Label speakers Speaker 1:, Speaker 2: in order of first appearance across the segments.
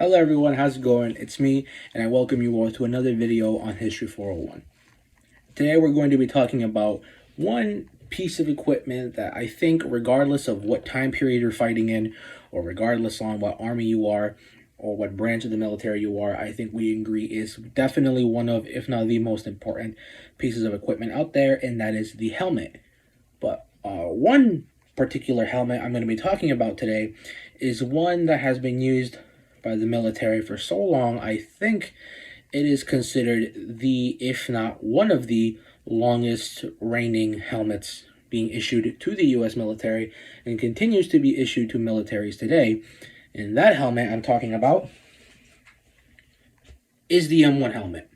Speaker 1: Hello everyone, how's it going? It's me, and I welcome you all to another video on History 401. Today we're going to be talking about one piece of equipment that I think, regardless of what time period you're fighting in, or regardless on what army you are, or what branch of the military you are, I think we agree is definitely one of, if not the most important pieces of equipment out there, and that is the helmet. But one particular helmet I'm going to be talking about today is one that has been used by the military for so long. I think it is considered the, if not one of the longest reigning helmets being issued to the U.S. military and continues to be issued to militaries today. And that helmet I'm talking about is the M1 helmet.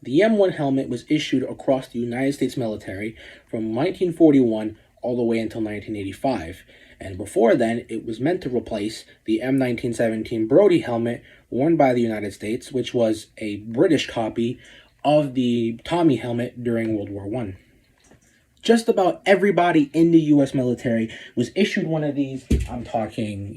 Speaker 1: The M1 helmet was issued across the United States military from 1941 all the way until 1985. And before then, it was meant to replace the M1917 Brodie helmet worn by the United States, which was a British copy of the Tommy helmet during World War I. Just about everybody in the U.S. military was issued one of these. I'm talking,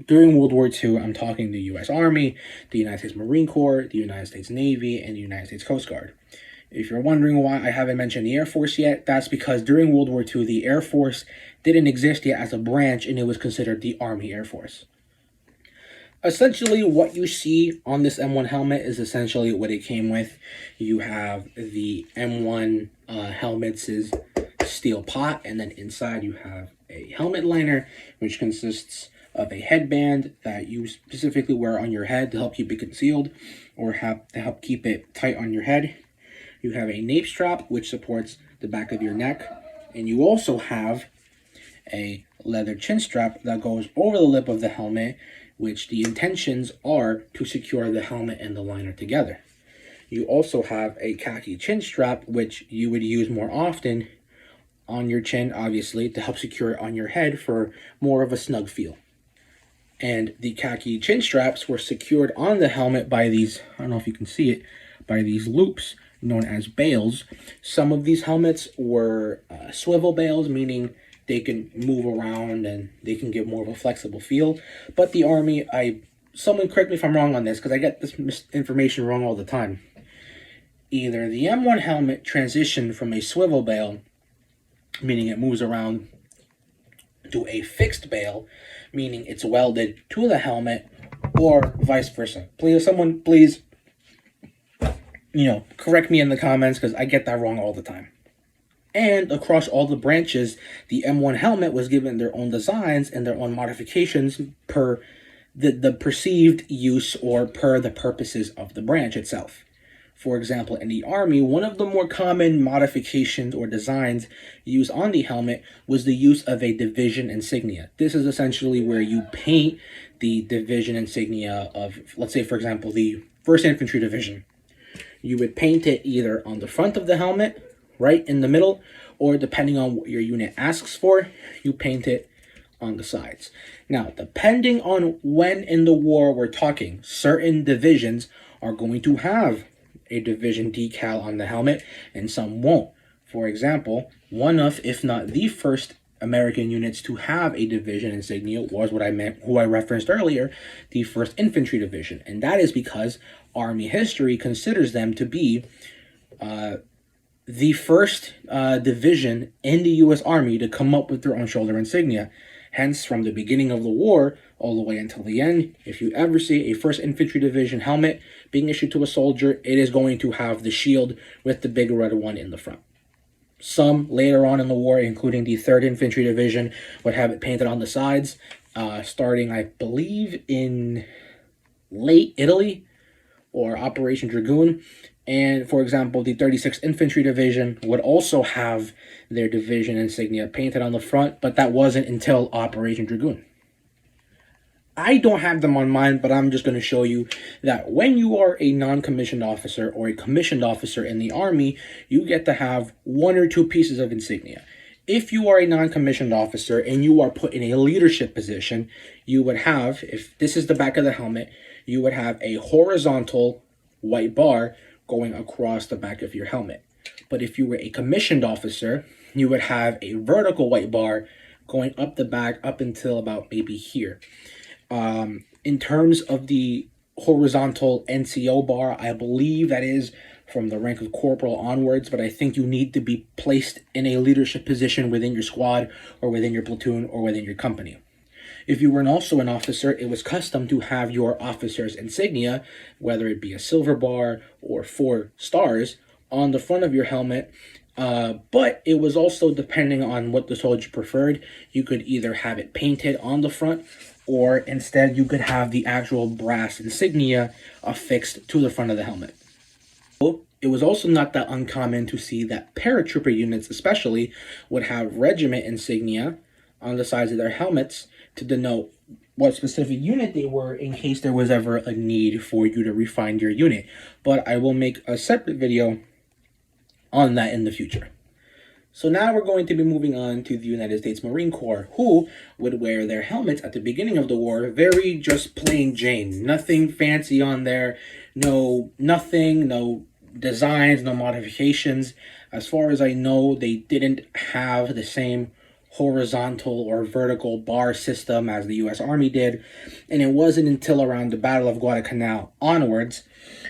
Speaker 1: during World War II, I'm talking the U.S. Army, the United States Marine Corps, the United States Navy, and the United States Coast Guard. If you're wondering why I haven't mentioned the Air Force yet, that's because during World War II, the Air Force didn't exist yet as a branch, and it was considered the Army Air Force. Essentially, what you see on this M1 helmet is essentially what it came with. You have the M1 helmet's steel pot, and then inside you have a helmet liner, which consists of a headband that you specifically wear on your head to help keep it concealed, or to help keep it tight on your head. You have a nape strap, which supports the back of your neck, and you also have a leather chin strap that goes over the lip of the helmet, which the intentions are to secure the helmet and the liner together. You also have a khaki chin strap, which you would use more often on your chin, obviously, to help secure it on your head for more of a snug feel. And the khaki chin straps were secured on the helmet by these, I don't know if you can see it, by these loops known as bails. Some of these helmets were swivel bails, meaning they can move around and they can give more of a flexible feel. But the Army, someone correct me if I'm wrong on this, because I get this information wrong all the time. Either the M1 helmet transitioned from a swivel bail, meaning it moves around, to a fixed bail, meaning it's welded to the helmet, or vice versa. Someone please, correct me in the comments, because I get that wrong all the time. And across all the branches, the M1 helmet was given their own designs and their own modifications per the perceived use or per the purposes of the branch itself. For example, in the Army, one of the more common modifications or designs used on the helmet was the use of a division insignia. This is essentially where you paint the division insignia of, let's say, for example, the 1st Infantry Division. You would paint it either on the front of the helmet, right in the middle, or depending on what your unit asks for, you paint it on the sides. Now, depending on when in the war we're talking, certain divisions are going to have a division decal on the helmet, and some won't. For example, one of, if not the first American units to have a division insignia was who I referenced earlier, the 1st Infantry Division. And that is because Army history considers them to be the first division in the U.S. Army to come up with their own shoulder insignia. Hence, from the beginning of the war all the way until the end, if you ever see a 1st Infantry Division helmet being issued to a soldier, it is going to have the shield with the big red one in the front. Some later on in the war, including the 3rd Infantry Division, would have it painted on the sides, starting, I believe, in late Italy or Operation Dragoon. And, for example, the 36th Infantry Division would also have their division insignia painted on the front, but that wasn't until Operation Dragoon. I don't have them on mine, but I'm just going to show you that when you are a non-commissioned officer or a commissioned officer in the Army, you get to have 1 or 2 pieces of insignia. If you are a non-commissioned officer and you are put in a leadership position, you would have, if this is the back of the helmet, you would have a horizontal white bar going across the back of your helmet. But if you were a commissioned officer, you would have a vertical white bar going up the back up until about maybe here. In terms of the horizontal NCO bar, I believe that is from the rank of corporal onwards, but I think you need to be placed in a leadership position within your squad or within your platoon or within your company. If you were also an officer, it was custom to have your officer's insignia, whether it be a silver bar or 4 stars, on the front of your helmet. But it was also depending on what the soldier preferred. You could either have it painted on the front, or instead you could have the actual brass insignia affixed to the front of the helmet. It was also not that uncommon to see that paratrooper units especially would have regiment insignia on the sides of their helmets to denote what specific unit they were in case there was ever a need for you to refine your unit. But I will make a separate video on that in the future. So now we're going to be moving on to the United States Marine Corps, who would wear their helmets at the beginning of the war very just plain Jane. Nothing fancy on there, no designs, no modifications. As far as I know, they didn't have the same horizontal or vertical bar system as the U.S. Army did, and it wasn't until around the Battle of Guadalcanal onwards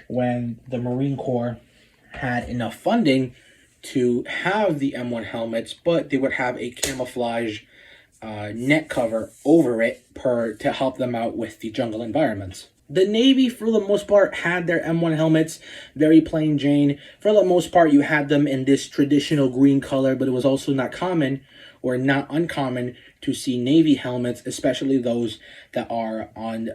Speaker 1: when the Marine Corps had enough funding to have the M1 helmets, but they would have a camouflage neck cover over it to help them out with the jungle environments. The Navy, for the most part, had their M1 helmets very plain Jane. For the most part, you had them in this traditional green color, but it was also not common or not uncommon to see Navy helmets, especially those that are on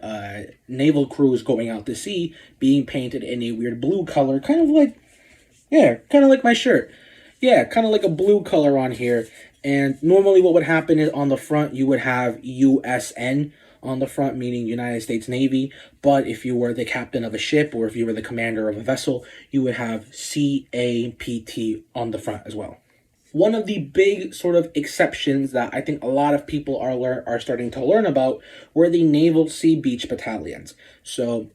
Speaker 1: naval crews going out to sea, being painted in a weird blue color, kind of like my shirt. Yeah, kind of like a blue color on here. And normally what would happen is on the front, you would have USN on the front, meaning United States Navy. But if you were the captain of a ship or if you were the commander of a vessel, you would have CAPT on the front as well. One of the big sort of exceptions that I think a lot of people are starting to learn about were the Naval Sea Beach battalions. So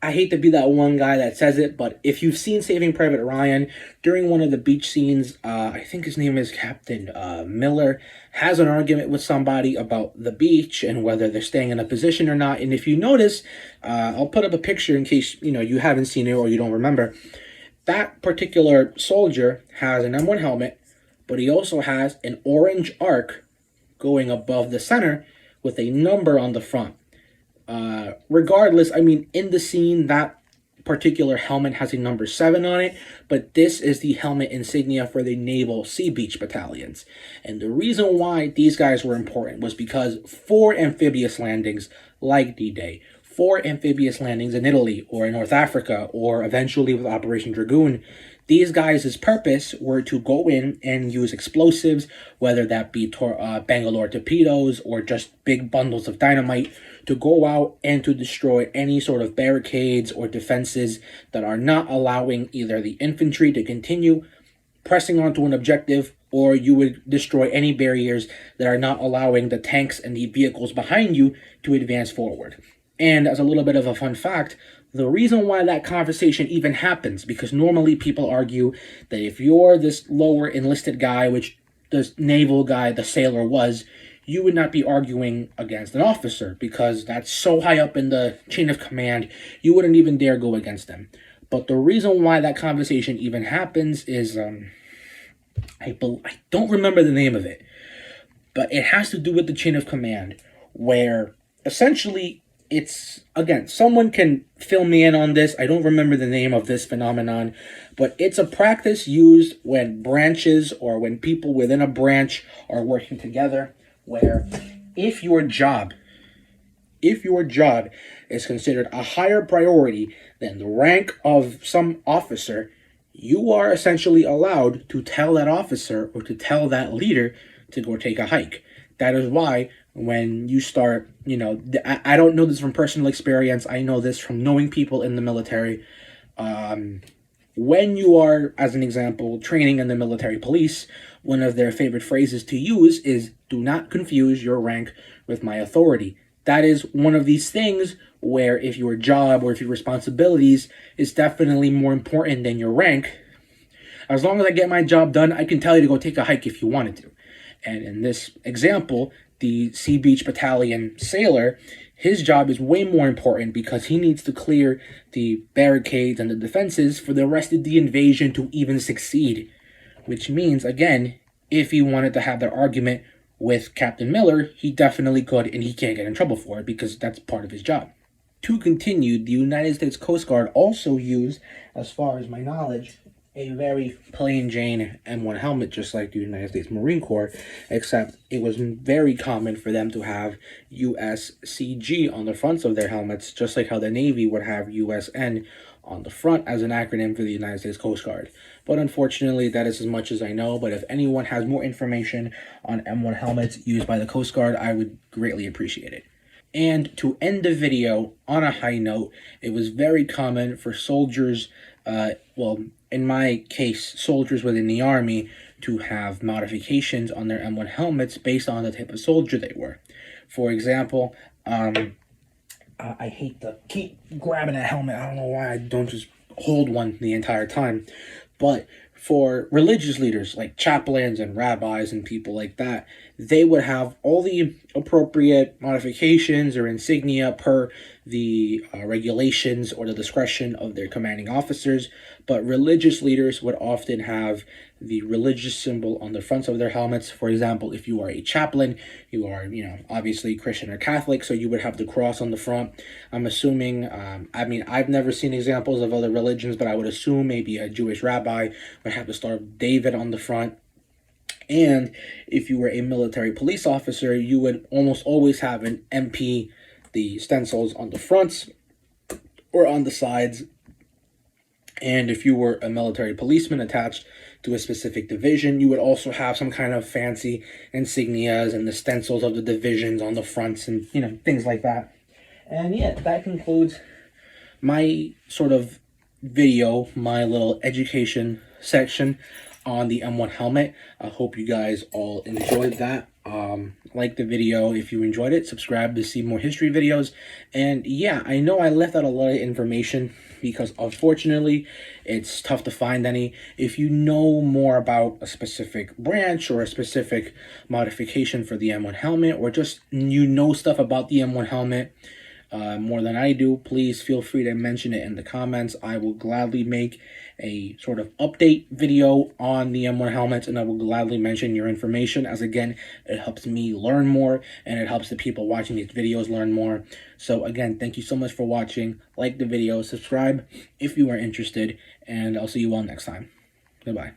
Speaker 1: I hate to be that one guy that says it, but if you've seen Saving Private Ryan, during one of the beach scenes, I think his name is Captain Miller, has an argument with somebody about the beach and whether they're staying in a position or not. And if you notice, I'll put up a picture in case you haven't seen it or you don't remember. That particular soldier has an M1 helmet, but he also has an orange arc going above the center with a number on the front. Regardless, I mean, in the scene, that particular helmet has a number 7 on it, but this is the helmet insignia for the Naval Sea Beach battalions. And the reason why these guys were important was because for amphibious landings like D-Day, for amphibious landings in Italy or in North Africa, or eventually with Operation Dragoon, these guys' purpose were to go in and use explosives, whether that be Bangalore torpedoes or just big bundles of dynamite, to go out and to destroy any sort of barricades or defenses that are not allowing either the infantry to continue pressing onto an objective, or you would destroy any barriers that are not allowing the tanks and the vehicles behind you to advance forward. And as a little bit of a fun fact, the reason why that conversation even happens, because normally people argue that if you're this lower enlisted guy, which the naval guy, the sailor was, you would not be arguing against an officer because that's so high up in the chain of command, you wouldn't even dare go against them. But the reason why that conversation even happens is, I don't remember the name of it, but it has to do with the chain of command, where essentially it's, again, someone can fill me in on this. I don't remember the name of this phenomenon, but it's a practice used when branches or when people within a branch are working together, where if your job is considered a higher priority than the rank of some officer, you are essentially allowed to tell that officer or to tell that leader to go take a hike. That is why when you start, I don't know this from personal experience. I know this from knowing people in the military. When you are, as an example, training in the military police, one of their favorite phrases to use is, "Do not confuse your rank with my authority." That is one of these things where if your job or if your responsibilities is definitely more important than your rank, as long as I get my job done, I can tell you to go take a hike if you wanted to. And in this example, the Sea Beach Battalion sailor, His job is way more important because he needs to clear the barricades and the defenses for the rest of the invasion to even succeed. Which means, again, if he wanted to have that argument with Captain Miller, he definitely could, and he can't get in trouble for it because that's part of his job. To continue, the United States Coast Guard also used, as far as my knowledge, a very plain Jane M1 helmet, just like the United States Marine Corps, except it was very common for them to have USCG on the fronts of their helmets, just like how the Navy would have USN on the front as an acronym for the United States Coast Guard. But unfortunately, that is as much as I know. But if anyone has more information on M1 helmets used by the Coast Guard, I would greatly appreciate it. And to end the video on a high note, it was very common for soldiers, in my case, soldiers within the Army, to have modifications on their M1 helmets based on the type of soldier they were. For example, I hate to keep grabbing a helmet. I don't know why I don't just hold one the entire time. But for religious leaders like chaplains and rabbis and people like that, they would have all the appropriate modifications or insignia per the regulations or the discretion of their commanding officers. But religious leaders would often have the religious symbol on the fronts of their helmets. For example, if you are a chaplain, you are, obviously Christian or Catholic, so you would have the cross on the front. I'm assuming, I've never seen examples of other religions, but I would assume maybe a Jewish rabbi would have the Star of David on the front. And if you were a military police officer, you would almost always have an MP, the stencils on the fronts or on the sides. And if you were a military policeman attached to a specific division, you would also have some kind of fancy insignias and the stencils of the divisions on the fronts and, things like that. And yeah, that concludes my sort of video, my little education section on the M1 helmet. I hope you guys all enjoyed that. Like the video if you enjoyed it, subscribe to see more history videos. And yeah, I know I left out a lot of information because unfortunately it's tough to find any. If you know more about a specific branch or a specific modification for the M1 helmet, or just stuff about the M1 helmet more than I do, please feel free to mention it in the comments. I will gladly make a sort of update video on the M1 helmets, and I will gladly mention your information, as again, it helps me learn more and it helps the people watching these videos learn more. So again, thank you so much for watching. Like the video, subscribe if you are interested, and I'll see you all next time. Goodbye.